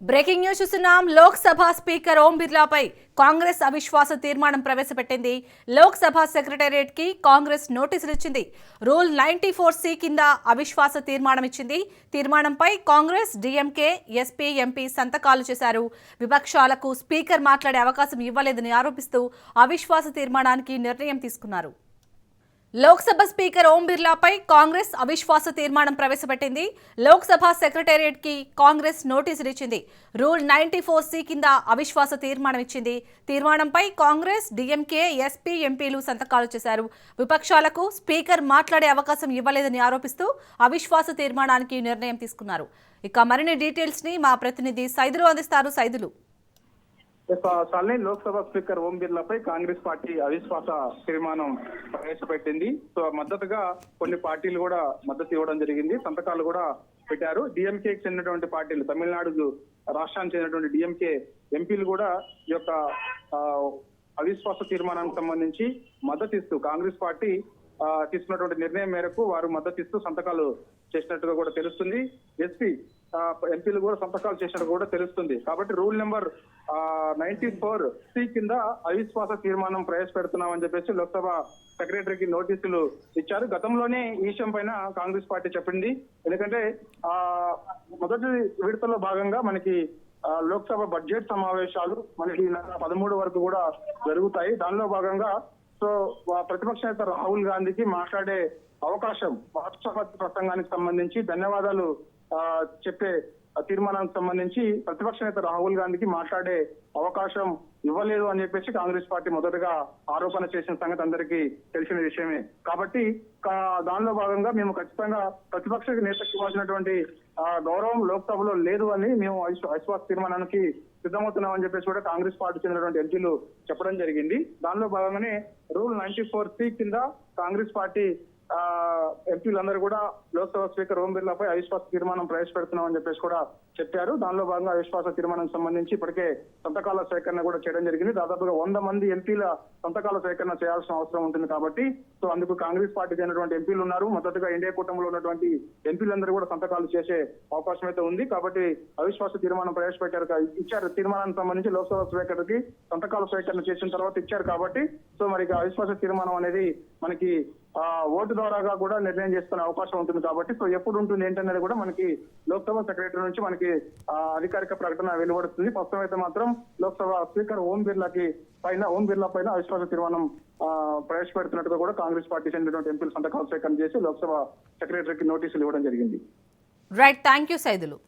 Breaking news చూస్తున్నాం. Lok Sabha speaker ఓం బిర్లాపై కాంగ్రెస్ అవిశ్వాస తీర్మానం ప్రవేశపెట్టింది. లోక్సభ సెక్రటేరియట్ కి కాంగ్రెస్ నోటీసులు ఇచ్చింది. రూల్ 94C కింద అవిశ్వాస తీర్మానం ఇచ్చింది. తీర్మానంపై కాంగ్రెస్, డీఎంకే, ఎస్పీ, ఎంపీ సంతకాలు చేశారు. విపక్షాలకు స్పీకర్ మాట్లాడే అవకాశం ఇవ్వలేదని ఆరోపిస్తూ అవిశ్వాస తీర్మానానికి నిర్ణయం తీసుకున్నారు. లోక్సభ స్పీకర్ ఓం బిర్లాపై కాంగ్రెస్ అవిశ్వాస తీర్మానం ప్రవేశపెట్టింది. లోక్సభ సెక్రటేరియట్ కి కాంగ్రెస్ నోటీసులు ఇచ్చింది. రూల్ 94C కింద అవిశ్వాస తీర్మానం ఇచ్చింది. తీర్మానంపై కాంగ్రెస్, డీఎంకే, ఎస్పీ, ఎంపీలు సంతకాలు చేశారు. విపక్షాలకు స్పీకర్ మాట్లాడే అవకాశం ఇవ్వలేదని ఆరోపిస్తూ అవిశ్వాస తీర్మానానికి నిర్ణయం తీసుకున్నారు. ఇక మరిన్ని డీటెయిల్స్ ని మా ప్రతినిధి సైదులు అందిస్తారు. సైదులు, లోక్సభ స్పీకర్ ఓం బిర్లాపై కాంగ్రెస్ పార్టీ అవిశ్వాస తీర్మానం ప్రవేశపెట్టింది. సో మద్దతుగా కొన్ని పార్టీలు కూడా మద్దతు ఇవ్వడం జరిగింది. సంతకాలు కూడా పెట్టారు. డిఎంకేకి చెందినటువంటి పార్టీలు, తమిళనాడు రాష్ట్రానికి చెందినటువంటి డిఎంకే ఎంపీలు కూడా ఈ యొక్క అవిశ్వాస తీర్మానానికి సంబంధించి మద్దతు ఇస్తూ కాంగ్రెస్ పార్టీ తీసుకున్నటువంటి నిర్ణయం మేరకు వారు మద్దతు ఇస్తూ సంతకాలు చేసినట్టుగా కూడా తెలుస్తుంది. ఎస్పీ ఎంపీలు కూడా సంతకాలు చేసినట్టు కూడా తెలుస్తుంది. కాబట్టి రూల్ నెంబర్ 94C కింద అవిశ్వాస తీర్మానం ప్రవేశపెడుతున్నామని చెప్పేసి లోక్సభ సెక్రటరీకి నోటీసులు ఇచ్చారు. గతంలోనే ఈ విషయం పైన కాంగ్రెస్ పార్టీ చెప్పింది. ఎందుకంటే మొదటి విడతలో భాగంగా మనకి లోక్సభ బడ్జెట్ సమావేశాలు మనకి 13 వరకు కూడా జరుగుతాయి. దానిలో భాగంగా సో ప్రతిపక్ష నేత రాహుల్ గాంధీకి మాట్లాడే అవకాశం, రాష్ట్రపతి ప్రసంగానికి సంబంధించి ధన్యవాదాలు చెప్పే తీర్మానానికి సంబంధించి ప్రతిపక్ష నేత రాహుల్ గాంధీకి మాట్లాడే అవకాశం ఇవ్వలేదు అని చెప్పేసి కాంగ్రెస్ పార్టీ మొదటగా ఆరోపణ చేసిన సంగతి అందరికీ తెలిసిన విషయమే. కాబట్టి దానిలో భాగంగా మేము ఖచ్చితంగా ప్రతిపక్ష నేతకి ఇవ్వాల్సినటువంటి గౌరవం లోక్సభలో లేదు అని మేము అవిశ్వాస తీర్మానానికి సిద్ధమవుతున్నామని చెప్పేసి కూడా కాంగ్రెస్ పార్టీ చెందినటువంటి ఎంపీలు చెప్పడం జరిగింది. దానిలో భాగంగానే రూల్ 94C కింద కాంగ్రెస్ పార్టీ ఎంపీలందరూ కూడా లోక్సభ స్పీకర్ ఓం బిర్లాపై అవిశ్వాస తీర్మానం ప్రవేశపెడుతున్నామని చెప్పేసి కూడా చెప్పారు. దానిలో భాగంగా అవిశ్వాస తీర్మానం సంబంధించి ఇప్పటికే సంతకాల సేకరణ కూడా చేయడం జరిగింది. దాదాపుగా 100 మంది ఎంపీల సంతకాల సేకరణ చేయాల్సిన అవసరం ఉంటుంది. కాబట్టి సో అందుకు కాంగ్రెస్ పార్టీ చెందినటువంటి ఎంపీలు ఉన్నారు. మొదటగా ఇండియా కూటమిలో ఉన్నటువంటి ఎంపీలందరూ కూడా సంతకాలు చేసే అవకాశం అయితే ఉంది. కాబట్టి అవిశ్వాస తీర్మానం ప్రవేశపెట్టారు, ఇచ్చారు. తీర్మానానికి సంబంధించి లోక్సభ స్పీకర్కి సంతకాల సేకరణ చేసిన తర్వాత ఇచ్చారు. కాబట్టి సో మరి అవిశ్వాస తీర్మానం అనేది మనకి ఓటు ద్వారాగా కూడా నిర్ణయం చేసుకునే అవకాశం ఉంటుంది. కాబట్టి సో ఎప్పుడు ఉంటుంది ఏంటనేది కూడా మనకి లోక్సభ సెక్రటరీ నుంచి మనకి అధికారిక ప్రకటన వెలువడుతుంది. ప్రస్తుతం అయితే మాత్రం లోక్సభ స్పీకర్ ఓం బిర్లా పైన అవిశ్వాస తీర్మానం ప్రవేశపెడుతున్నట్టుగా కూడా కాంగ్రెస్ పార్టీ చెందినటువంటి ఎంపీలు సంతకాలు సేకరణ చేసి లోక్సభ సెక్రటరీకి నోటీసులు ఇవ్వడం జరిగింది. Right, thank you Saidulu.